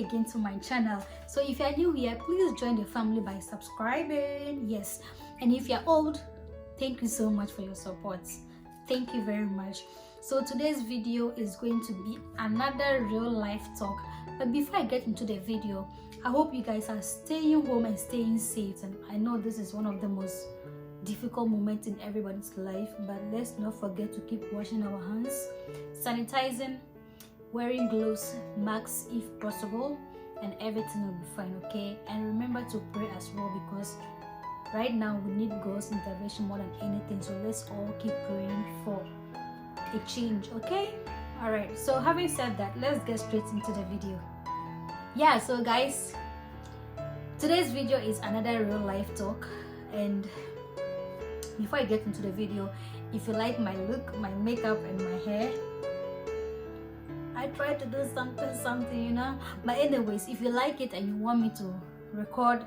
again to my channel. So if you're new here, please join the family by subscribing. Yes, and if you're old, thank you so much for your support. Thank you very much. So today's video is going to be another real life talk, but before I get into the video, I hope you guys are staying home and staying safe. And I know this is one of the most difficult moments in everybody's life, but let's not forget to keep washing our hands, sanitizing, wearing gloves, masks if possible, and everything will be fine, okay? And remember to pray as well, because right now we need God's intervention more than anything. So let's all keep praying for a change, okay? All right, so having said that, let's get straight into the video. Yeah, so guys, today's video is another real life talk. And before I get into the video, if you like my look, my makeup and my hair, I try to do something, you know. But anyways, if you like it and you want me to record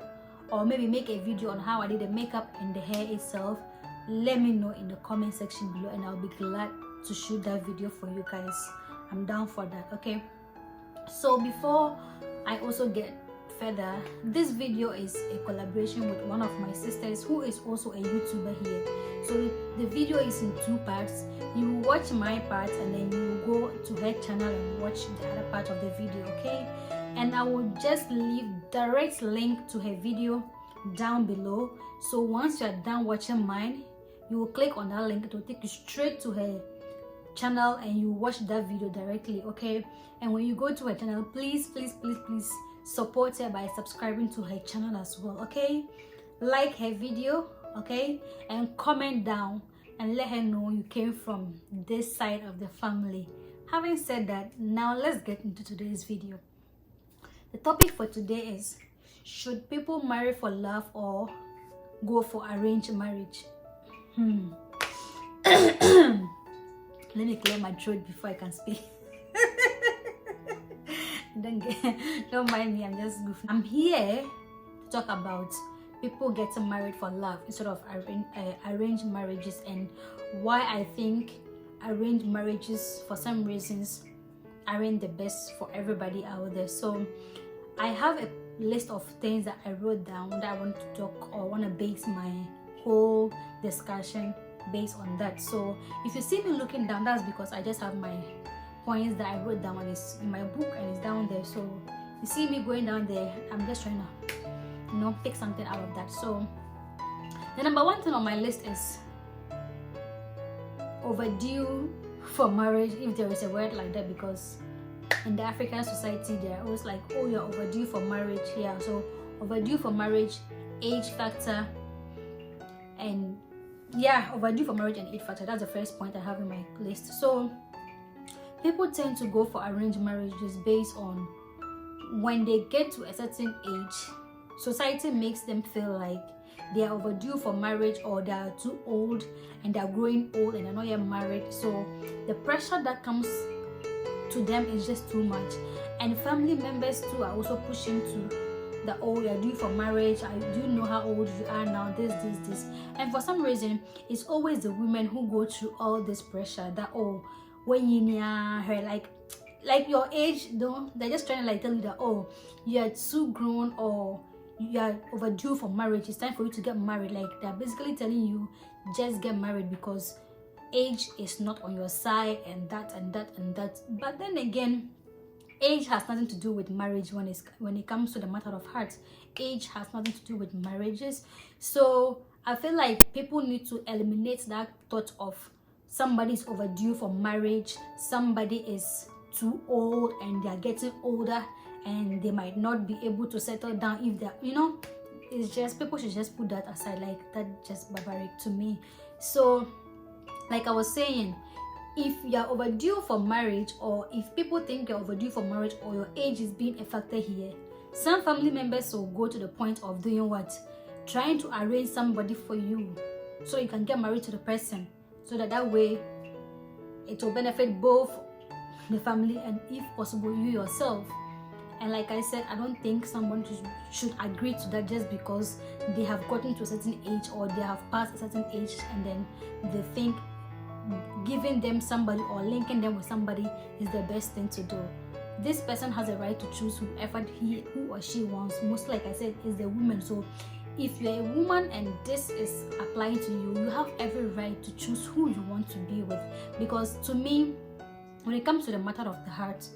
or maybe make a video on how I did the makeup and the hair itself, let me know in the comment section below, and I'll be glad to shoot that video for you guys. I'm down for that, okay? So before I also get further, this video is a collaboration with one of my sisters who is also a YouTuber here. So the video is in two parts. You will watch my part and then you will go to her channel and watch the other part of the video, okay? And I will just leave direct link to her video down below. So once you are done watching mine, you will click on that link. It will take you straight to her channel and you watch that video directly, okay? And when you go to her channel, please support her by subscribing to her channel as well, okay? Like her video, okay? And comment down and let her know you came from this side of the family. Having said that, now let's get into today's video. The topic for today is, should people marry for love or go for arranged marriage? Let me clear my throat before I can speak. Don't mind me, I'm just goofing. I'm here to talk about people getting married for love instead of arranged marriages, and why I think arranged marriages for some reasons aren't the best for everybody out there. So I have a list of things that I wrote down that I want to talk or want to base my whole discussion based on that. So if you see me looking down, that's because I just have my points that I wrote down, and it's in my book and it's down there. So you see me going down there, I'm just trying to, you know, pick something out of that. So the number one thing on my list is overdue for marriage, if there is a word like that, because in the African society they're always like, oh, you're overdue for marriage. Yeah, so overdue for marriage, age factor, and yeah, overdue for marriage and age factor. That's the first point I have in my list. So people tend to go for arranged marriages based on when they get to a certain age, society makes them feel like they are overdue for marriage, or they are too old and they are growing old and they're not yet married. So the pressure that comes to them is just too much, and family members too are also pushing to that, oh, you're due for marriage, I do know how old you are now, this. And for some reason it's always the women who go through all this pressure that, oh, when you near her, like your age, though, they're just trying to like tell you that, oh, you're too grown or you're overdue for marriage, it's time for you to get married. Like they're basically telling you just get married because age is not on your side, and that. But then again, age has nothing to do with marriage when it comes to the matter of heart. Age has nothing to do with marriages. So I feel like people need to eliminate that thought of somebody's overdue for marriage, somebody is too old and they're getting older and they might not be able to settle down if they're, you know, it's just, people should just put that aside. Like that's just barbaric to me. So like I was saying, if you're overdue for marriage, or if people think you're overdue for marriage, or your age is being a factor here, some family members will go to the point of doing what? Trying to arrange somebody for you so you can get married to the person, so that way it will benefit both the family and, if possible, you yourself. And like I said, I don't think someone should agree to that just because they have gotten to a certain age or they have passed a certain age, and then they think giving them somebody or linking them with somebody is the best thing to do. this person has a right to choose whoever who or she wants. Most, like I said, is the woman. So if you're a woman and this is applying to you, you have every right to choose who you want to be with. Because to me, when it comes to the matter of the heart,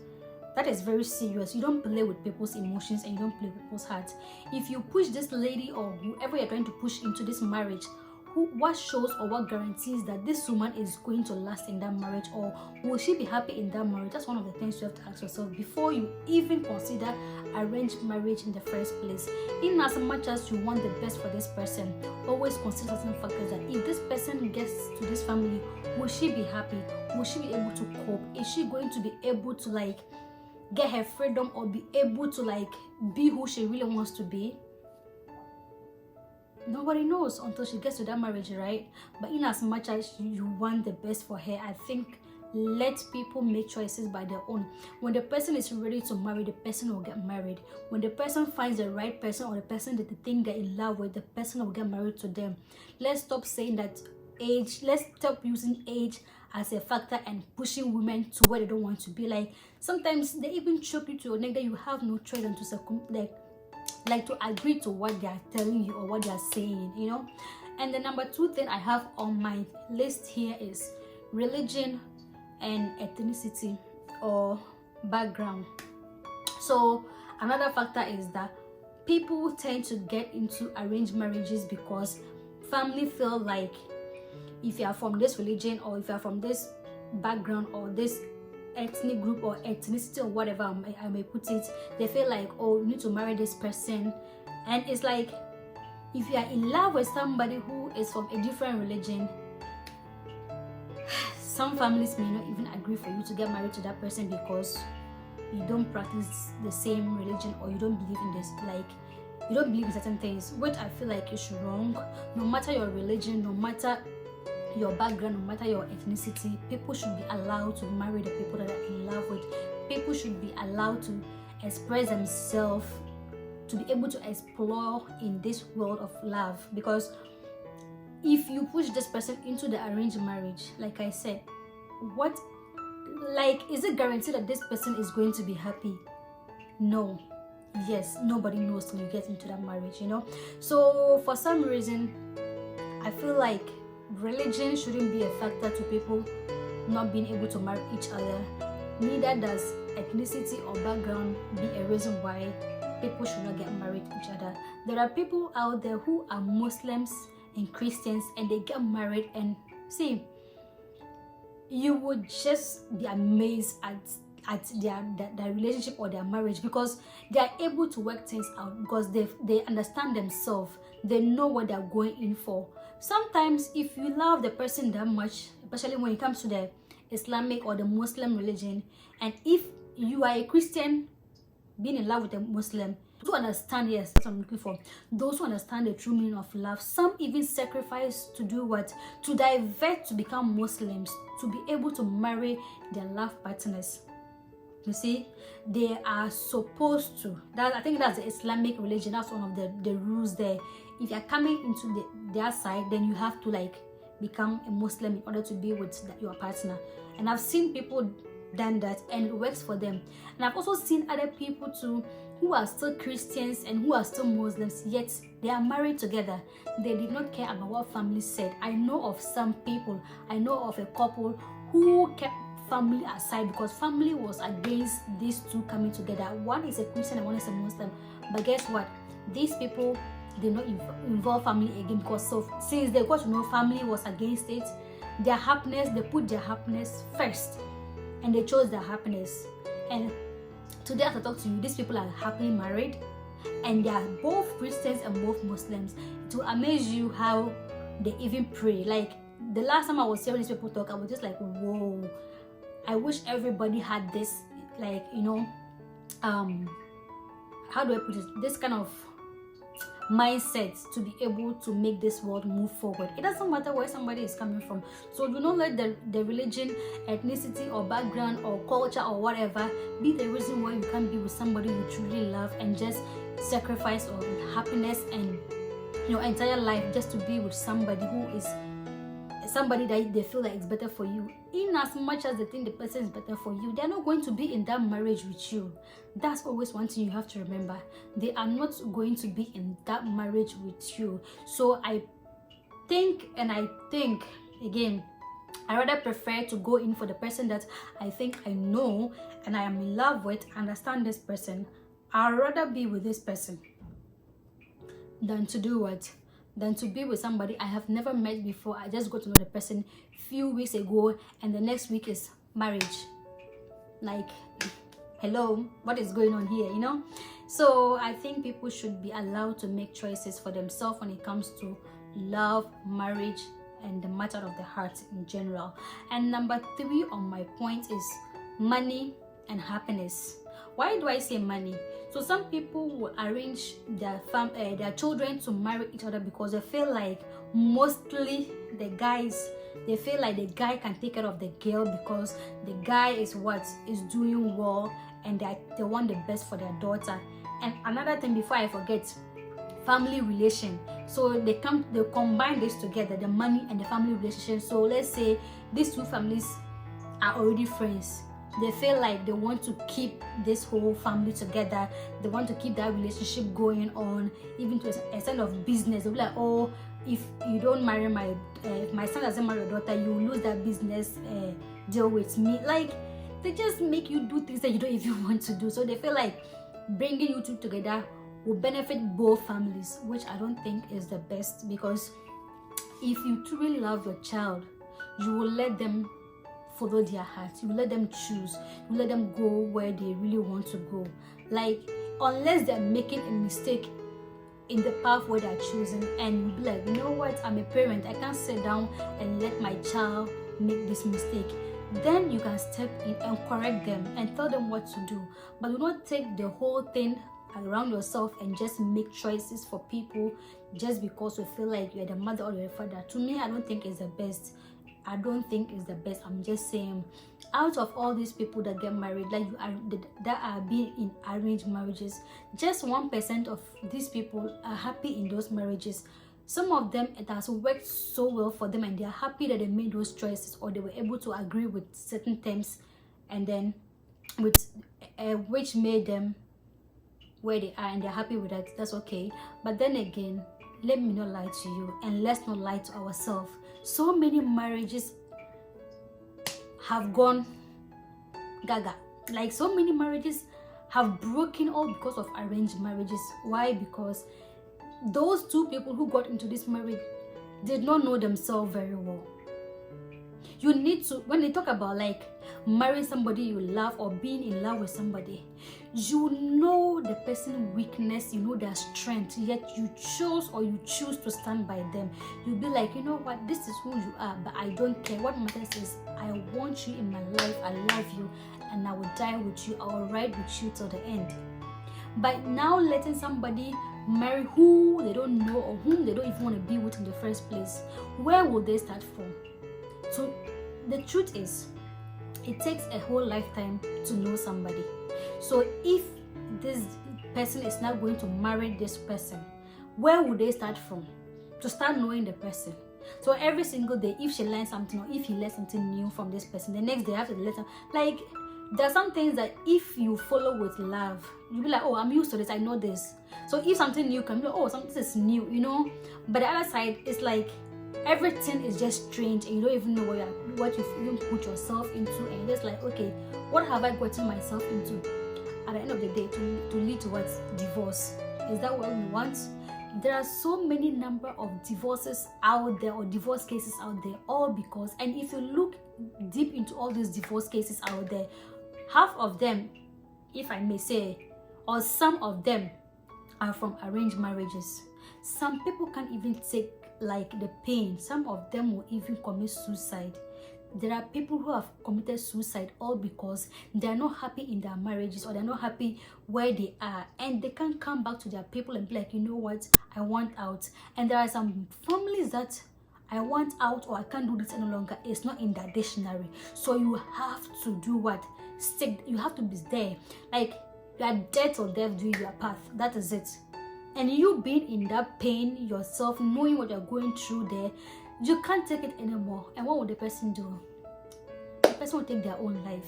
that is very serious. You don't play with people's emotions and you don't play with people's hearts. If you push this lady or whoever you're trying to push into this marriage, what shows or what guarantees that this woman is going to last in that marriage, or will she be happy in that marriage? That's one of the things you have to ask yourself before you even consider arranged marriage in the first place. In as much as you want the best for this person, always consider certain factors that if this person gets to this family, will she be happy? Will she be able to cope? Is she going to be able to like get her freedom or be able to like be who she really wants to be? Nobody knows until she gets to that marriage, right? But in as much as you want the best for her, I think let people make choices by their own. When the person is ready to marry, the person will get married. When the person finds the right person or the person that they think they're in love with, the person will get married to them. Let's stop saying that age, let's stop using age as a factor and pushing women to where they don't want to be. Like sometimes they even choke you to your neck that you have no choice than to like to agree to what they are telling you or what they are saying, you know. And the number 2 thing I have on my list here is religion and ethnicity or background. So another factor is that people tend to get into arranged marriages because family feel like if you are from this religion or if you are from this background or this ethnic group or ethnicity or whatever I may put it, they feel like, oh, you need to marry this person. And it's like, if you are in love with somebody who is from a different religion, some families may not even agree for you to get married to that person because you don't practice the same religion or you don't believe in this, like you don't believe in certain things, which I feel like is wrong. No matter your religion, no matter your background, no matter your ethnicity, people should be allowed to marry the people that they're in love with. People should be allowed to express themselves, to be able to explore in this world of love. Because if you push this person into the arranged marriage, like I said, what, like, is it guaranteed that this person is going to be happy? No. Yes, nobody knows till you get into that marriage, you know. So for some reason, I feel like religion shouldn't be a factor to people not being able to marry each other. Neither does ethnicity or background be a reason why people should not get married to each other. There are people out there who are Muslims and Christians and they get married, and see, you would just be amazed at their relationship or their marriage, because they are able to work things out, because they understand themselves, they know what they're going in for. Sometimes if you love the person that much, especially when it comes to the Islamic or the Muslim religion, and if you are a Christian being in love with a Muslim, to understand, yes, that's what I'm looking for, those who understand the true meaning of love, some even sacrifice to do what? To divert, to become Muslims, to be able to marry their love partners. You see, they are supposed to. I think that's the Islamic religion. That's one of the rules there. If you're coming into their side, then you have to like become a Muslim in order to be with your partner. And I've seen people done that and it works for them. And I've also seen other people too who are still Christians and who are still Muslims, yet they are married together. They did not care about what family said. I know of some people, I know of a couple who kept family aside because family was against these two coming together. One is a Christian and one is a Muslim. But guess what? These people did not involve family again, because since they got to know family was against it, their happiness, they put their happiness first and they chose their happiness. And today as I talk to you, these people are happily married and they are both Christians and both Muslims. It will amaze you how they even pray. Like the last time I was hearing these people talk, I was just like, whoa, I wish everybody had this, like, you know, how do I put it, this kind of mindset to be able to make this world move forward. It doesn't matter where somebody is coming from. So do not let the religion, ethnicity or background or culture or whatever be the reason why you can't be with somebody you truly love and just sacrifice your happiness and your entire life just to be with somebody who is somebody that they feel like it's better for you, in as much as they think the person is better for you, they're not going to be in that marriage with you. That's always one thing you have to remember. They are not going to be in that marriage with you. So I think again, I rather prefer to go in for the person that I think I know and I am in love with, understand this person. I'd rather be with this person than to do what? Than to be with somebody I have never met before. I just got to know the person few weeks ago and the next week is marriage. Like, hello, what is going on here, you know? So I think people should be allowed to make choices for themselves when it comes to love, marriage, and the matter of the heart in general. And number 3 on my point is money and happiness. Why do I say money? So some people will arrange their children to marry each other because they feel like mostly the guys, they feel like the guy can take care of the girl because the guy is doing well and they want the best for their daughter. And another thing before I forget, family relation. So they combine this together, the money and the family relationship. So let's say these two families are already friends. They feel like they want to keep this whole family together. They want to keep that relationship going on, even to a extent of business. They'll be like, oh, if you don't marry if my son doesn't marry your daughter, you will lose that business deal with me. Like, they just make you do things that you don't even want to do. So they feel like bringing you two together will benefit both families, which I don't think is the best, because if you truly love your child, you will let them follow their hearts. You let them choose. You let them go where they really want to go. Like, unless they're making a mistake in the path where they're choosing, and you be like, you know what, I'm a parent, I can't sit down and let my child make this mistake. Then you can step in and correct them and tell them what to do. But do not take the whole thing around yourself and just make choices for people just because you feel like you're the mother or your father. To me, I don't think it's the best. I'm just saying, out of all these people that get married, like that are being in arranged marriages, just 1% of these people are happy in those marriages. Some of them, it has worked so well for them and they are happy that they made those choices, or they were able to agree with certain terms, and then which made them where they are, and they're happy with that. That's okay. But then again, let me not lie to you, and let's not lie to ourselves. So many marriages have gone gaga. Like, so many marriages have broken all because of arranged marriages. Why? Because those two people who got into this marriage did not know themselves very well. You need to, when they talk about like marrying somebody you love or being in love with somebody, you know the person's weakness, you know their strength, yet you choose to stand by them. You'll be like, you know what, this is who you are, but I don't care. What matters is I want you in my life, I love you, and I will die with you, I will ride with you till the end. But now letting somebody marry who they don't know or whom they don't even want to be with in the first place, where will they start from? So the truth is, it takes a whole lifetime to know somebody. So if this person is not going to marry this person, where would they start from to start knowing the person? So every single day, if she learns something or if he learns something new from this person, the next day after the letter, like, there are some things that if you follow with love, you'll be like, oh, I'm used to this, I know this. So if something new comes, oh, something is new, you know. But the other side is like, everything is just strange and you don't even know what you put yourself into, and you're just like, okay, what have I gotten myself into? At the end of the day, to lead to what? Divorce. Is that what we want? There are so many number of divorces out there, or divorce cases out there, all because, and if you look deep into all these divorce cases out there, half of them, if I may say, or some of them are from arranged marriages. Some people can't even take like the pain. Some of them will even commit suicide. There are people who have committed suicide all because they are not happy in their marriages, or they're not happy where they are, and they can't come back to their people and be like, you know what, I want out. And there are some families that I want out, or I can't do this any longer, it's not in their dictionary. So you have to do what? Stick. You have to be there. Like, you are dead or death doing your path. That is it. And you being in that pain yourself, knowing what you're going through there, You can't take it anymore. And what will the person do? The person will take their own life.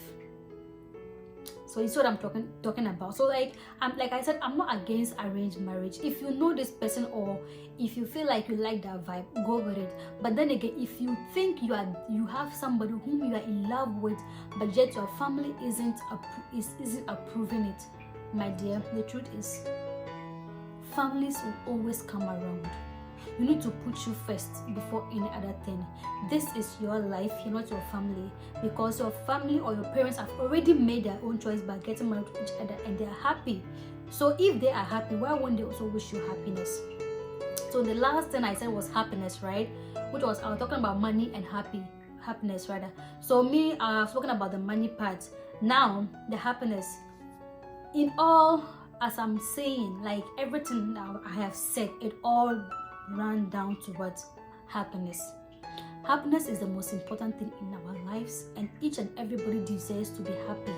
So it's what I'm talking about. So like I said, I'm not against arranged marriage. If you know this person, or if you feel like you like that vibe, go with it. But then again, if you think you have somebody whom you are in love with, but yet your family isn't approving it, my dear, the truth is, families will always come around. You need to put you first before any other thing. This is your life, you're not your family, because your family or your parents have already made their own choice by getting married to each other, and they're happy. So if they are happy, why won't they also wish you happiness? So the last thing I said was happiness, right? I was talking about money and happiness rather. So me, I've spoken about the money part. Now the happiness. In all, as I'm saying, like everything now I have said, it all ran down to what? Happiness. Happiness is the most important thing in our lives, and each and everybody deserves to be happy.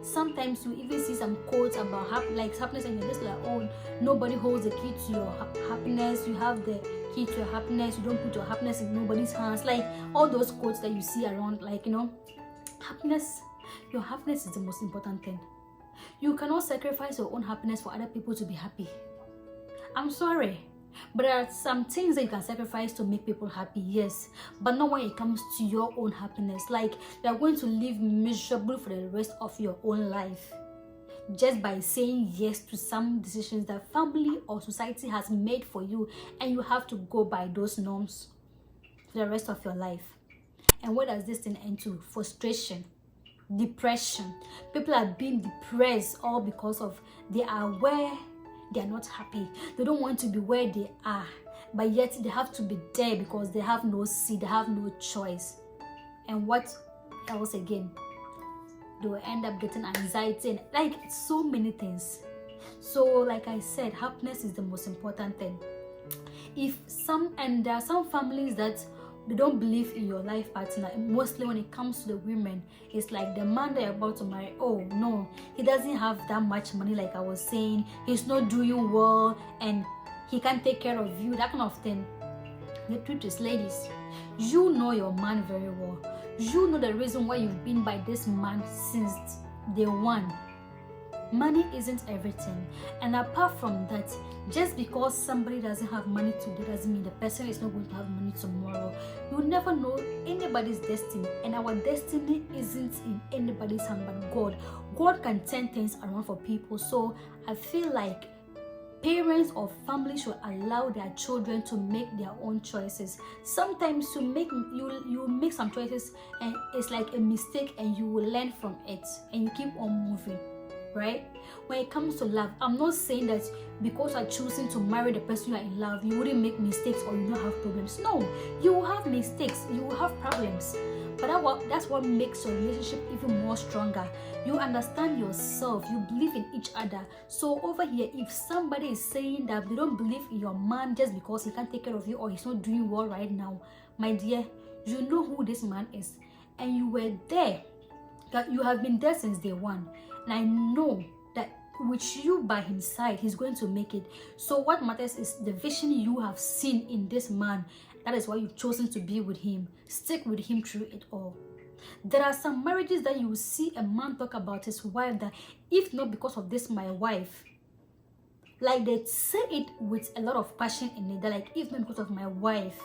Sometimes you even see some quotes about happiness, and you're just like, oh, nobody holds the key to your happiness. You have the key to your happiness. You don't put your happiness in nobody's hands. Like all those quotes that you see around, like, you know, happiness. Your happiness is the most important thing. You cannot sacrifice your own happiness for other people to be happy. I'm sorry. But there are some things that you can sacrifice to make people happy, yes, but not when it comes to your own happiness. Like you are going to live miserable for the rest of your own life just by saying yes to some decisions that family or society has made for you, and you have to go by those norms for the rest of your life. And what does this thing end to? Frustration, depression. People are being depressed all because of they are where they are not happy. They don't want to be where they are, but yet they have to be there because they have no say, they have no choice. And what else again? They will end up getting anxiety and like so many things. So like I said, happiness is the most important thing. There are some families that they don't believe in your life partner. Mostly when it comes to the women, it's like the man that you're about to marry, oh no, he doesn't have that much money, like I was saying, he's not doing well, and he can't take care of you, that kind of thing. The truth is, ladies, you know your man very well. You know the reason why you've been by this man since day one. Money isn't everything, and apart from that, just because somebody doesn't have money today doesn't mean the person is not going to have money tomorrow. You never know anybody's destiny, and our destiny isn't in anybody's hand but God. God can turn things around for people. So I feel like parents or families should allow their children to make their own choices. Sometimes you make some choices and it's like a mistake, and you will learn from it and you keep on moving. Right? When it comes to love, I'm not saying that because you're choosing to marry the person you are in love, you wouldn't make mistakes or you don't have problems. No, you will have mistakes, you will have problems, but that's what makes your relationship even more stronger. You understand yourself, you believe in each other. So over here, if somebody is saying that they don't believe in your man just because he can't take care of you or he's not doing well right now, my dear, you know who this man is, and you were there, that you have been there since day one. And I know that with you by his side, he's going to make it. So what matters is the vision you have seen in this man. That is why you've chosen to be with him. Stick with him through it all. There are some marriages that you will see a man talk about his wife that, if not because of this, my wife, like they say it with a lot of passion in it. They're like, if not because of my wife.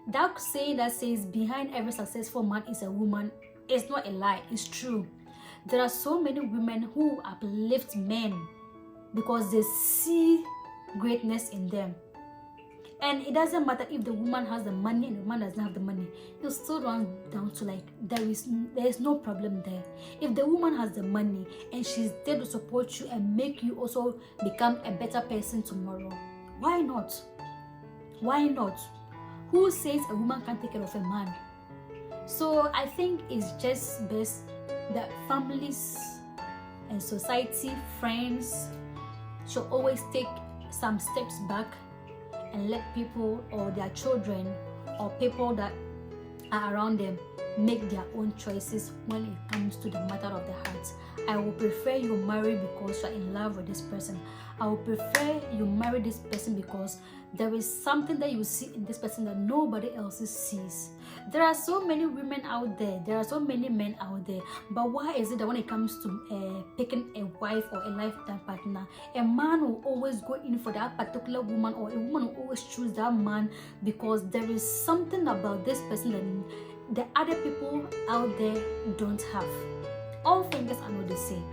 That saying that says behind every successful man is a woman is not a lie, it's true. There are so many women who uplift men because they see greatness in them. And it doesn't matter if the woman has the money and the man doesn't have the money. It still runs down to like, there is no problem there. If the woman has the money and she's there to support you and make you also become a better person tomorrow, why not? Why not? Who says a woman can't take care of a man? So I think it's just best that families and society, friends should always take some steps back and let people or their children or people that are around them make their own choices when it comes to the matter of the heart. I will prefer you marry because you're in love with this person. I will prefer you marry this person because there is something that you see in this person that nobody else sees. There are so many women out there, there are so many men out there, but why is it that when it comes to picking a wife or a lifetime partner, a man will always go in for that particular woman, or a woman will always choose that man because there is something about this person that the other people out there don't have. All fingers are not the same.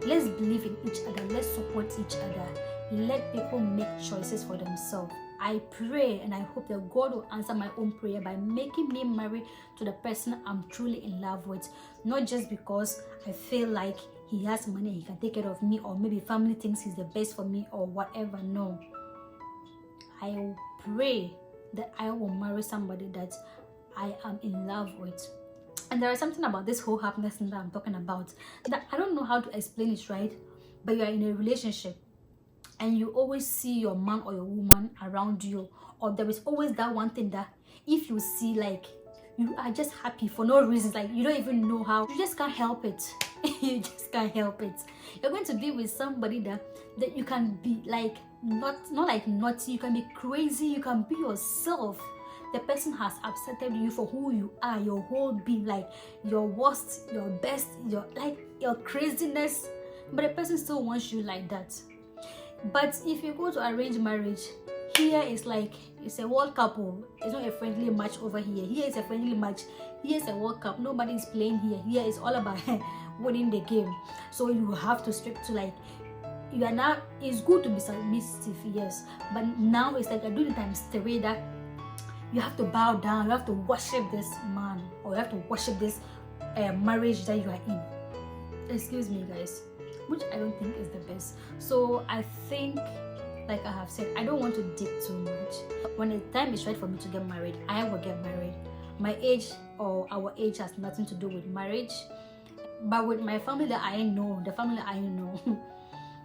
Let's believe in each other. Let's support each other. Let people make choices for themselves. I pray and I hope that God will answer my own prayer by making me marry to the person I'm truly in love with. Not just because I feel like he has money, he can take care of me, or maybe family thinks he's the best for me or whatever. No. I will pray that I will marry somebody that I am in love with. And there is something about this whole happiness thing that I'm talking about that I don't know how to explain it, right? But you are in a relationship and you always see your man or your woman around you, or there is always that one thing that if you see, like, you are just happy for no reason, like you don't even know how, you just can't help it. You just can't help it. You're going to be with somebody that you can be like, not like naughty, you can be crazy, you can be yourself. The person has accepted you for who you are, your whole being, like your worst, your best, your craziness, but the person still wants you like that. But if you go to arranged marriage, here is like, it's a World Cup. It's not a friendly match over here. Here is a friendly match. Here is a World Cup. Nobody is playing here. Here is all about winning the game. So you have to stick to, like, you are now, it's good to be submissive, yes, but now it's like a doing times 3 that you have to bow down, you have to worship this man, or you have to worship this marriage that you are in. Excuse me, guys, which I don't think is the best. So I think, like I have said, I don't want to dig too much. When the time is right for me to get married, I will get married. My age or our age has nothing to do with marriage, but with my family that I know, the family I know,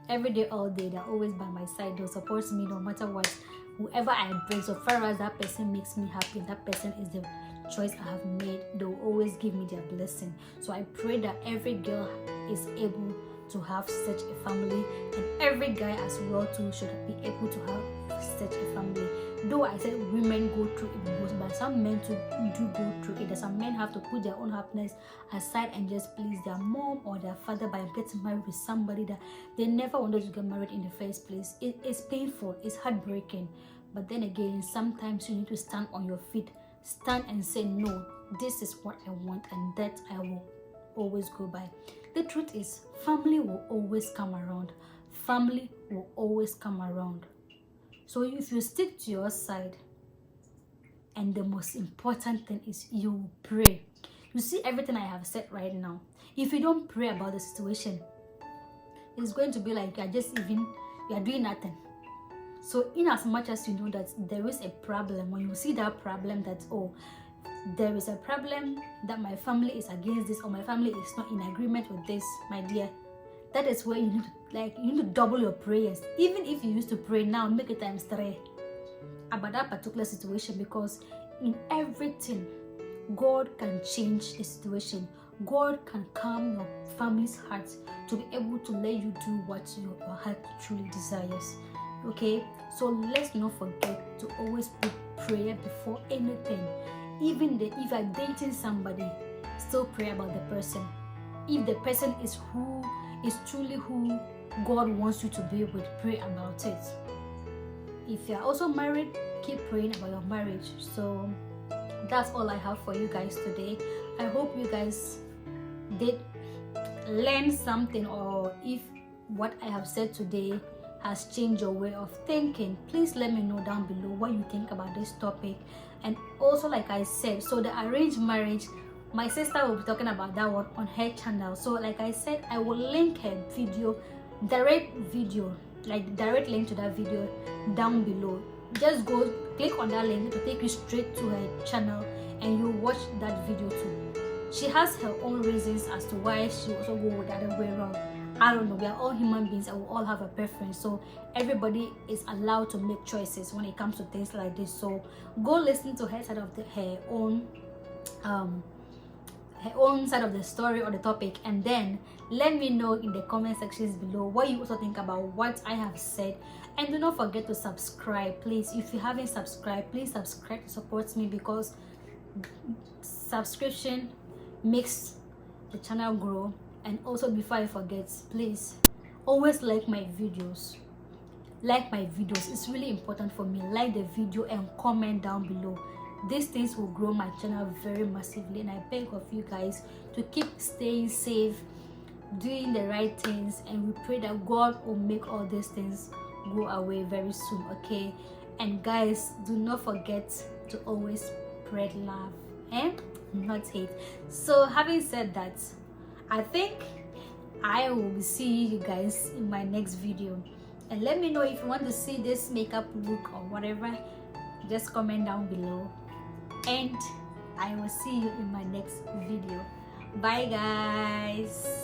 every day, all day, they're always by my side. They'll support me no matter what. Whoever I bring, so far as that person makes me happy, that person is the choice I have made, they'll always give me their blessing. So I pray that every girl is able to have such a family, and every guy as well too should be able to have such a family. Though I said women go through it most, but some men too do go through it. That some men have to put their own happiness aside and just please their mom or their father by getting married with somebody that they never wanted to get married in the first place. It's painful, it's heartbreaking, but then again, sometimes you need to stand on your feet, stand and say, no, this is what I want, and that I will always go by. The truth is, family will always come around. Family will always come around. So if you stick to your side, and the most important thing is you pray. You see everything I have said right now. If you don't pray about the situation, it's going to be like you are doing nothing. So in as much as you know that there is a problem, when you see that problem, that, oh, there is a problem that my family is against this, or my family is not in agreement with this, my dear, that is where you need to double your prayers. Even if you used to pray now, make it times 3 about that particular situation, because in everything, God can change the situation. God can calm your family's heart to be able to let you do what your heart truly desires. Okay, so let's not forget to always put prayer before anything. Even if you are dating somebody, still pray about the person. If the person is truly who God wants you to be with, pray about it. If you are also married, keep praying about your marriage. So that's all I have for you guys today. I hope you guys did learn something, or if what I have said today has changed your way of thinking, please let me know down below what you think about this topic. And also, like I said, so the arranged marriage, my sister will be talking about that one on her channel. So like I said, I will link her video, direct link to that video down below. Just go click on that link to take you straight to her channel, and you watch that video too. She has her own reasons as to why she also go with the other way around. I don't know, we are all human beings and we all have a preference, so everybody is allowed to make choices when it comes to things like this. So go listen to her side of her own her own side of the story or the topic, and then let me know in the comment sections below what you also think about what I have said. And do not forget to subscribe, please. If you haven't subscribed, please subscribe to support me, because subscription makes the channel grow. And also, before I forget, please always like my videos. It's really important for me. Like the video and comment down below. These things will grow my channel very massively, and I beg of you guys to keep staying safe, doing the right things, and we pray that God will make all these things go away very soon. Okay? And guys, do not forget to always spread love and not hate. So having said that, I think I will be seeing you guys in my next video. And let me know if you want to see this makeup look or whatever. Just comment down below, and I will see you in my next video. Bye guys.